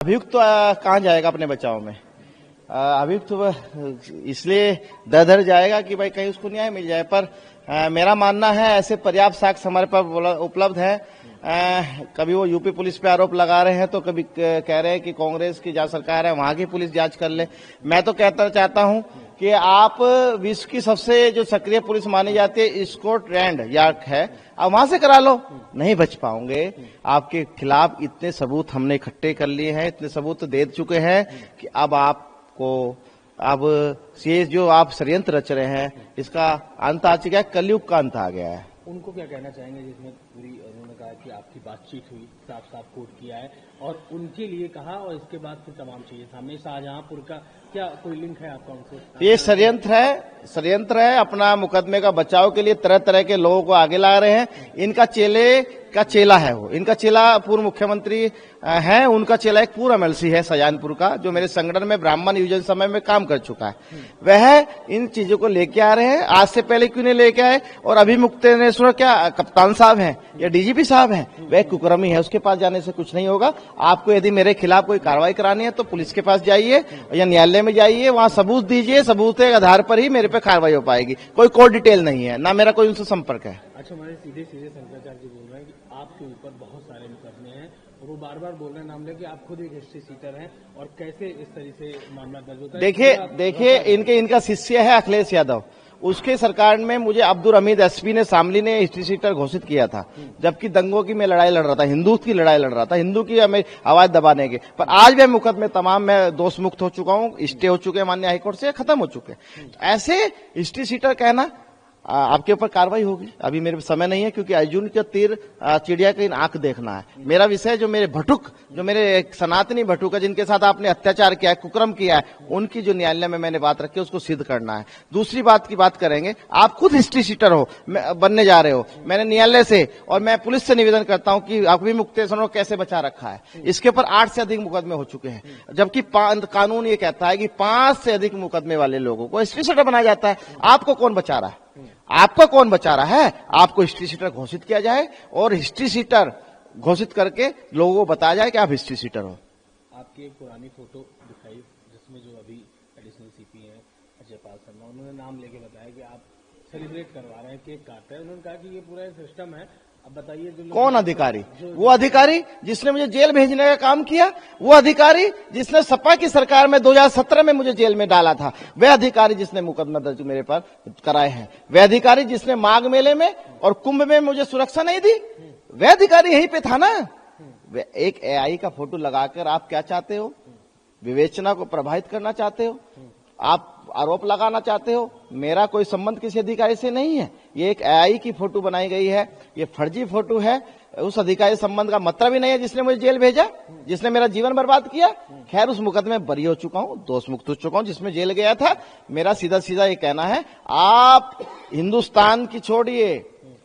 अभियुक्त कहाँ जाएगा अपने बचाव में? अभियुक्त इसलिए दर जाएगा कि भाई कहीं उसको न्याय मिल जाए। पर मेरा मानना है ऐसे पर्याप्त साक्ष्य हमारे पास उपलब्ध है। कभी वो यूपी पुलिस पे आरोप लगा रहे हैं तो कभी कह रहे हैं कि कांग्रेस की जहाँ सरकार है वहां की पुलिस जांच कर ले। मैं तो कहता चाहता हूं कि आप विश्व की सबसे जो सक्रिय पुलिस मानी जाती है स्कॉटलैंड यार्ड है, आप वहां से करा लो। नहीं बच पाओगे। आपके खिलाफ इतने सबूत हमने इकट्ठे कर लिए हैं, इतने सबूत दे चुके हैं कि अब आपको अब ये जो आप षड्यंत्र रच रहे हैं इसका अंत आ चुका है, कलयुग का अंत आ गया है। उनको क्या कहना चाहेंगे जिसमें पूरी उन्होंने कहा कि आपकी बातचीत हुई, साफ साफ कोट किया है और उनके लिए कहा और इसके बाद फिर तमाम चीजें सामने, शाहजहांपुर का क्या कोई लिंक है आपका उनसे? ये षड्यंत्र है। अपना मुकदमे का बचाव के लिए तरह तरह के लोगों को आगे ला रहे हैं। इनका चेले का चेला है, वो इनका चेला पूर्व मुख्यमंत्री है, उनका चेला एक पूर्व एमएलसी है शाहजहांपुर का, जो मेरे संगठन में ब्राह्मण युवजन समय में काम कर चुका है। वह इन चीजों को लेके आ रहे हैं। आज से पहले क्यों नहीं लेके आए? और अभी मुक्तेश्वर क्या कप्तान साहब हैं या डीजीपी साहब हैं, वह कुकर्मी है, उसके पास जाने से कुछ नहीं होगा। आपको यदि मेरे खिलाफ कोई कार्रवाई करानी है तो पुलिस के पास जाइए या न्यायालय में जाइए, वहां सबूत दीजिए, सबूत के आधार पर ही मेरे पे कार्रवाई हो पाएगी। कोई कोर्ट डिटेल नहीं है, ना मेरा कोई उनसे संपर्क है। अच्छा, हमारे सीधे शंकराचार्य जी बोल रहे हैं कि आपके ऊपर बहुत सारे मुकदमे हैं और वो बार बार बोल रहे हैं नाम लेके आप खुद एक हिस्ट्री सीटर हैं और कैसे इस तरह से मामला दर्ज होता है। देखिए इनका शिष्य है अखिलेश यादव, उसके सरकार में मुझे अब्दुल हमीद एसपी ने शामली ने हिस्ट्री सीटर घोषित किया था, जबकि दंगों की मैं लड़ाई लड़ रहा था, हिंदू की लड़ाई लड़ रहा था, हिंदू की हमें आवाज दबाने के। पर आज वह मुकदमे तमाम मैं दोष मुक्त हो चुका हूं, स्टे हो चुके हैं माननीय हाईकोर्ट से, खत्म हो चुके हैं। ऐसे हिस्ट्री सीटर कहना आपके ऊपर कार्रवाई होगी। अभी मेरे समय नहीं है क्योंकि अर्जुन का तीर चिड़िया की आंख देखना है। मेरा विषय जो मेरे भटुक, जो मेरे सनातनी भटुक है जिनके साथ आपने अत्याचार किया है, कुकर्म किया है, उनकी जो न्यायालय में मैंने बात रखी है उसको सिद्ध करना है। दूसरी बात की बात करेंगे, आप खुद हिस्ट्री सीटर हो, बनने जा रहे हो। मैंने न्यायालय से और मैं पुलिस से निवेदन करता हूं कि अभी मुक्तेश्वर को कैसे बचा रखा है। इसके ऊपर 8 से अधिक मुकदमे हो चुके हैं, जबकि कानून ये कहता है कि 5 से अधिक मुकदमे वाले लोगों को हिस्ट्री सीटर बनाया जाता है। आपको कौन बचा रहा है? आपको कौन बचा रहा है? आपको हिस्ट्री सीटर घोषित किया जाए और हिस्ट्री सीटर घोषित करके लोगों को बताया जाए कि आप हिस्ट्री सीटर हो। आपकी एक पुरानी फोटो दिखाई जिसमें जो अभी एडिशनल सीपी है अजय पाल शर्मा, उन्होंने नाम लेके बताया कि आप सेलिब्रेट करवा रहे हैं, केक काट रहे हैं। उन्होंने कहा कि ये पूरा सिस्टम है। अब बताइए कौन अधिकारी? वो अधिकारी जिसने मुझे जेल भेजने का काम किया, वो अधिकारी जिसने सपा की सरकार में 2017 में मुझे जेल में डाला था, वह अधिकारी जिसने मुकदमा दर्ज मेरे पर कराए हैं, वह अधिकारी जिसने माघ मेले में और कुंभ में मुझे सुरक्षा नहीं दी, वह अधिकारी यहीं पे था ना। एक एआई का फोटो लगाकर आप क्या चाहते हो? विवेचना को प्रभावित करना चाहते हो? आप आरोप लगाना चाहते हो? मेरा कोई संबंध किसी अधिकारी से नहीं है। ये एक एआई की फोटो बनाई गई है, ये फर्जी फोटो है। उस अधिकारी संबंध का मतलब ही नहीं है जिसने मुझे जेल भेजा, जिसने मेरा जीवन बर्बाद किया। खैर, उस मुकदमे में बरी हो चुका हूं, दोष मुक्त हो चुका हूं, जिसमें जेल गया था। मेरा सीधा सीधा ये कहना है, आप हिंदुस्तान की छोड़िए,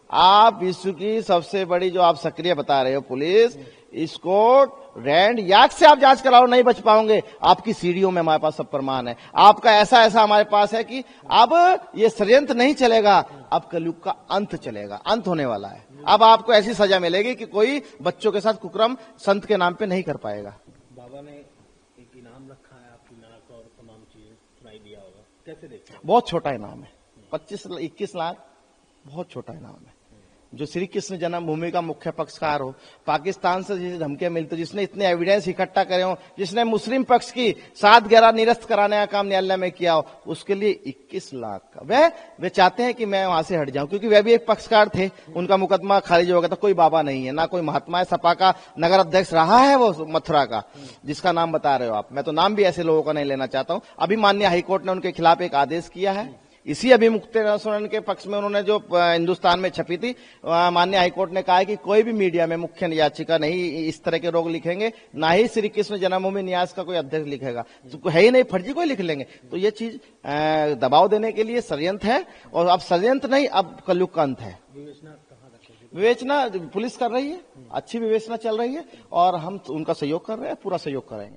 आप विश्व की सबसे बड़ी जो आप सक्रिय बता रहे हो पुलिस, स्कॉट रैंड यार्ड से आप जांच कराओ, नहीं बच पाओगे। आपकी सीढ़ियों में हमारे पास सब प्रमाण है। आपका ऐसा हमारे पास है कि अब ये षड्यंत्र नहीं चलेगा, अब कलयुग का अंत चलेगा, अंत होने वाला है। अब आपको ऐसी सजा मिलेगी कि कोई बच्चों के साथ कुकर्म संत के नाम पे नहीं कर पाएगा। बाबा ने एक इनाम रखा है आपकी नाक और तमाम चीजें सुनाई दिया होगा, कैसे देखते हैं? बहुत छोटा इनाम है, 21 लाख, बहुत छोटा इनाम है। जो श्री कृष्ण जन्मभूमि का मुख्य पक्षकार हो, पाकिस्तान से जिसे धमकियां मिलती, जिसने इतने एविडेंस इकट्ठा करे हो, जिसने मुस्लिम पक्ष की 7-11 निरस्त कराने का काम न्यायालय में किया हो, उसके लिए 21 लाख का वे चाहते हैं कि मैं वहां से हट जाऊं, क्योंकि वे भी एक पक्षकार थे। उनका मुकदमा खारिज हो गया था। कोई बाबा नहीं है, ना कोई महात्मा है। सपा का नगर अध्यक्ष रहा है वो मथुरा का, जिसका नाम बता रहे हो आप। मैं तो नाम भी ऐसे लोगों का नहीं लेना चाहता हूं। अभी माननीय हाईकोर्ट ने उनके खिलाफ एक आदेश किया है। इसी अभी मुक्तेश्वर के पक्ष में उन्होंने जो हिंदुस्तान में छपी थी, माननीय हाईकोर्ट ने कहा है कि कोई भी मीडिया में मुख्य याचिका नहीं इस तरह के लोग लिखेंगे, ना ही श्री कृष्ण जन्मभूमि न्यास का कोई अध्यक्ष लिखेगा। तो है ही नहीं, फर्जी कोई लिख लेंगे। तो ये चीज दबाव देने के लिए षड्यंत्र है, और अब षड्यंत्र नहीं, अब कलयुग का अंत है। विवेचना पुलिस कर रही है, अच्छी विवेचना चल रही है, और हम उनका सहयोग कर रहे हैं, पूरा सहयोग करेंगे।